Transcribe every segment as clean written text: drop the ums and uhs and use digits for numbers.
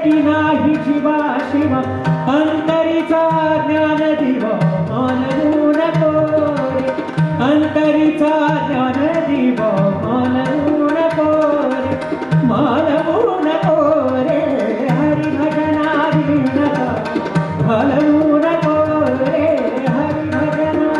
भेटी नाही जीवा शिवा अंतरीचा ज्ञान दिवा मानवू नको रे अंतरीचा ज्ञान दिवा मानवू नको रे मानवू नको रे हरी भजनारी नका घालवू नको रे हरी भजना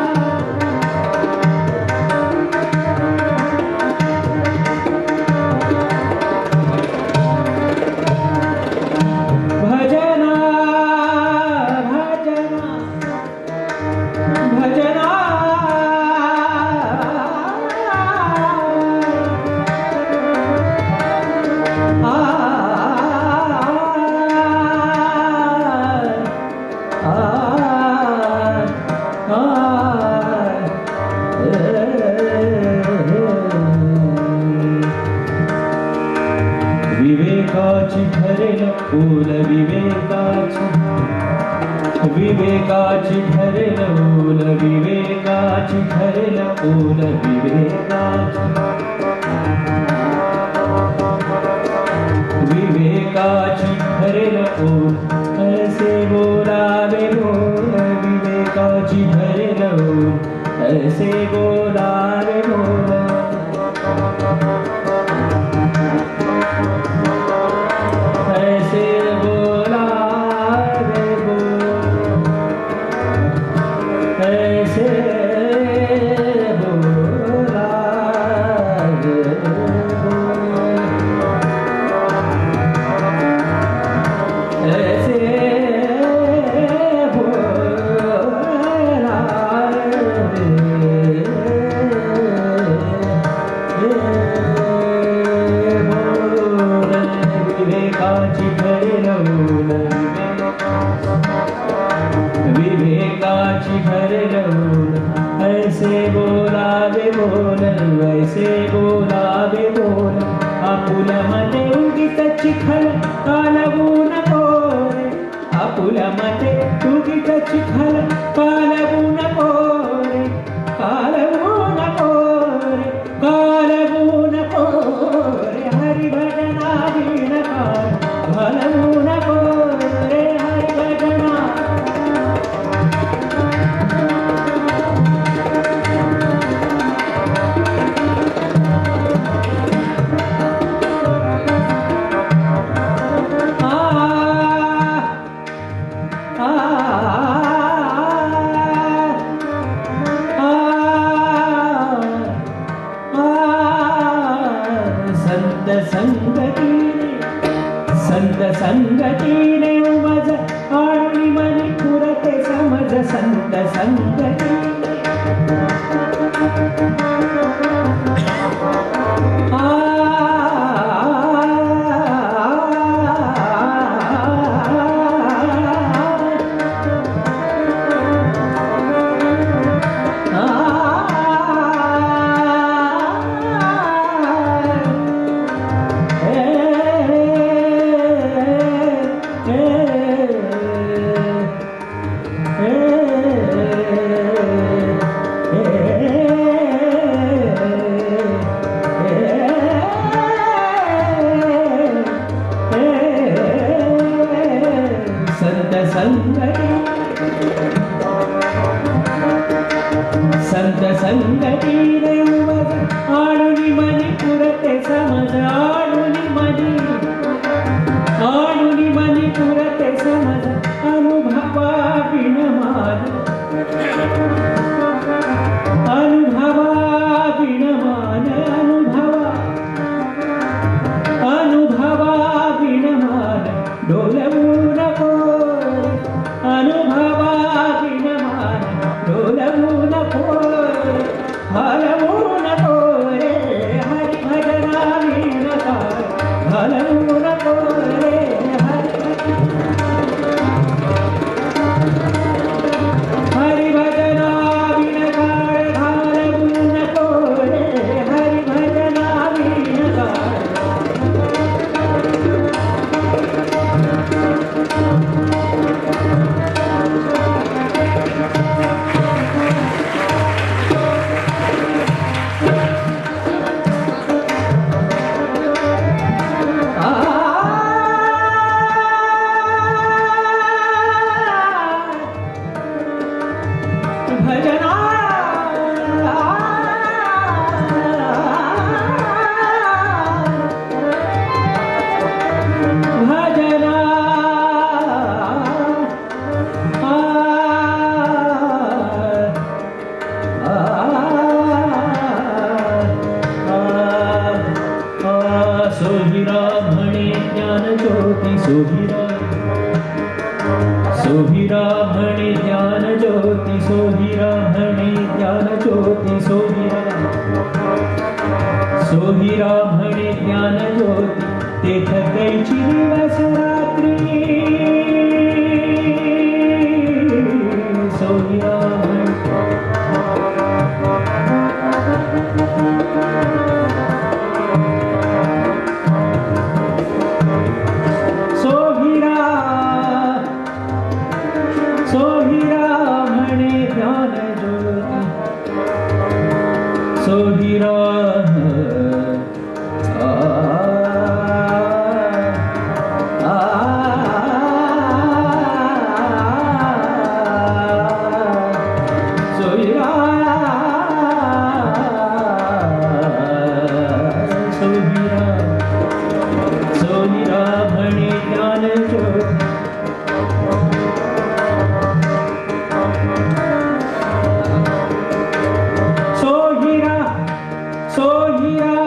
विवेकाची ठरेल ओल विवेकाची विवेकाची ठरेल ओल विवेकाची ठरेल ओल विवेकाची विवेकाची ठरेल ओल ऐसे बोलावे बोल विवेकाची ठरेल ओल ऐसे बोलावे बोल विवेकाची ठरेल ऐसे बोलावे बोल ऐसे बोलावे बोल आपुल्या मते उगीच चिखल कालवू नको रे आपुल्या मते उगीच चिखल कालवू नको रे कालवू नको रे कालवू नको रे हरी भजनारी नका घालवू नको रे हरी भजना संत संगतीने उमज आणि मनी पुरते समज संत संगती संत संगतीने उमज आणि मनी पुरते समज आणि मनी पुरते समज अनुभवा बिन मान अनुभवा बिन मान अनुभवा बिन मान डोलवू नको अनुभवा बिन मान डोलवू नको हलवू नको रे हरी भजनारी नका सोहिरा म्हणे ज्ञान ज्योती सोहिरा म्हणे ज्ञान ज्योती सोहिरा म्हणे ज्ञान ज्योती तेथ कैची दिवस रात्री सोहिरा सोहिरा म्हणे ज्ञान ज्योती सोहिरा सोहिरा म्हणे ज्ञान ज्योती सोहिरा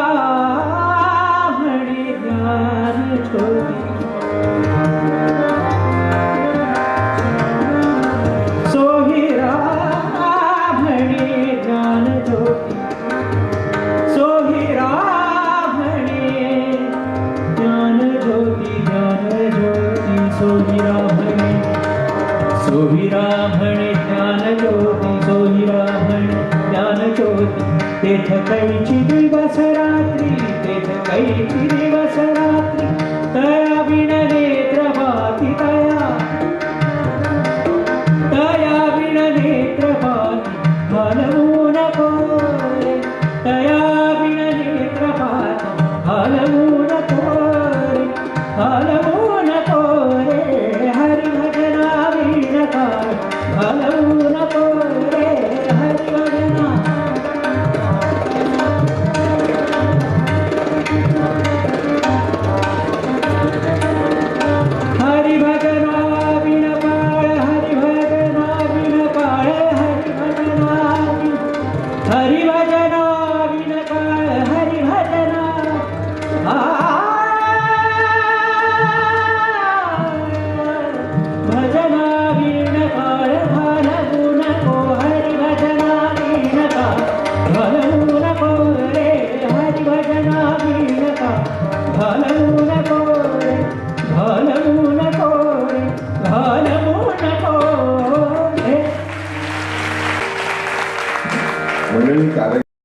म्हणे ज्ञान ज्योती सोहिरा म्हणे ज्ञान ज्योती सोहिरा म्हणे ज्ञान ज्योती सोहिरा म्हणे ज्ञान ज्योती सोहिरा म्हणे ज्ञान ज्योती तेथ कैची दिवस रात्री तेथ कैची दिवस